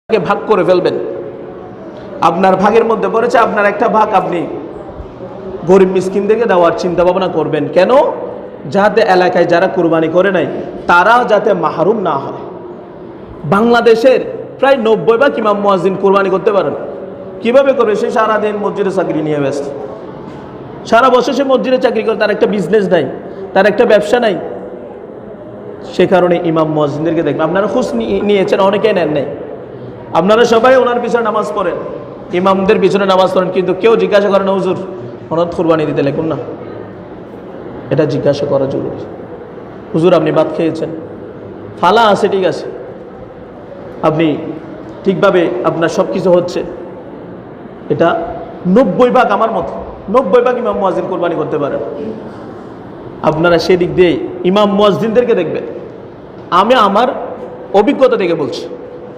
ভাগ করে ফেলবেন। আপনার ভাগের মধ্যে পড়েছে আপনার একটা ভাগ আপনি গরিব মিসকিনদেরকে দেওয়ার চিন্তা ভাবনা করবেন। কেন? যাতে এলাকায় যারা কুরবানি করে নাই তারা যাতে মাহরুম না হয়। বাংলাদেশের প্রায় 90 ভাগ ইমাম মুয়াজ্জিন কুরবানি করতে পারেন। কিভাবে করবে? সে সারাদিন মসজিদে চাকরি নিয়ে ব্যস্ত, সারা বছর সে মসজিদে চাকরি করে, তার একটা বিজনেস নাই, তার একটা ব্যবসা নাই। সে কারণে ইমাম মুয়াজ্জিনদেরকে দেখবেন, আপনারা খোঁজ নিয়েছেন, অনেকেই নেন নাই। আপনারা সবাই ওনার পিছনে নামাজ পড়েন, ইমামদের পিছনে নামাজ পড়েন, কিন্তু কেউ জিজ্ঞাসা করেন হুজুর ওনার কুরবানি দিতে লেখুন না। এটা জিজ্ঞাসা করা জরুরি। হুজুর আপনি ভাত খেয়েছেন, ফালা আছে, ঠিক আছে, আপনি ঠিকভাবে আপনার সব কিছু হচ্ছে, এটা 90 ভাগ আমার মতো 90 ভাগ ইমাম মুয়াজ্জিন কুরবানি করতে পারেন। আপনারা সেদিক দিয়ে ইমাম মুয়াজ্জিনদেরকে দেখবেন। আমি আমার অভিজ্ঞতা থেকে বলছি,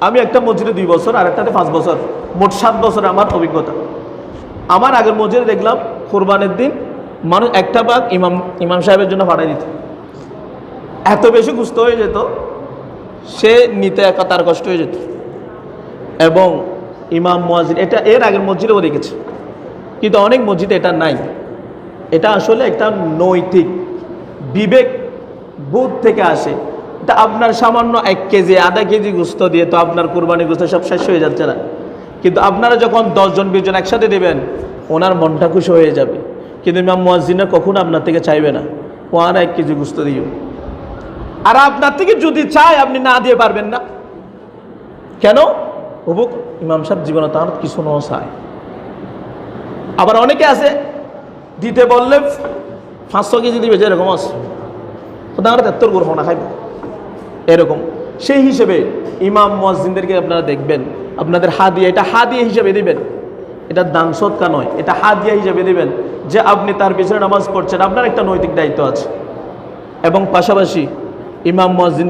আমি একটা মসজিদে 2 বছর আর একটাতে 5 বছর, মোট 7 বছর আমার অভিজ্ঞতা। আমার আগের মসজিদে দেখলাম কোরবানির দিন মানুষ একটা ভাগ ইমাম সাহেবের জন্য পাঠাই দিত। এত বেশি গুস্ত হয়ে যেত, সে নিতে একা তার কষ্ট হয়ে যেত। এবং ইমাম মুয়াজ্জিন, এটা এর আগের মসজিদেও দেখেছে, কিন্তু অনেক মসজিদে এটা নাই। এটা আসলে একটা নৈতিক বিবেক বোধ থেকে আসে। এটা আপনার সামান্য 1 কেজি আধা কেজি গোস্ত দিয়ে তো আপনার কুরবানি গোস্ত সব শেষ হয়ে যাচ্ছে না, কিন্তু আপনারা যখন 10 জন 20 জন একসাথে দেবেন ওনার মনটা খুশি হয়ে যাবে। কিন্তু ইমাম মুয়াজ্জিনরা কখনো আপনার থেকে চাইবে না ওনার 1 কেজি গোস্ত দিও, আর আপনার থেকে যদি চায় আপনি না দিয়ে পারবেন না। কেন? অবুক ইমাম সাহেব জীবনে তার কিছু ন চায়। আবার অনেকে আছে দিতে বললে 500 কেজি দিবে, যেরকম আছে তারা 73 গ্রহণ না খাইব এরকম। সেই হিসেবে ইমাম মুয়াজ্জিনদেরকে আপনারা দেখবেন, আপনাদের হাদিয়া, এটা হাদিয়া হিসেবে দিবেন, এটা দান সদকা নয়, এটা হাদিয়া হিসেবে দিবেন যে আপনি তার পিছনে নামাজ পড়ছেন, আপনার একটা নৈতিক দায়িত্ব আছে। এবং পাশাপাশি ইমাম মুয়াজ্জিন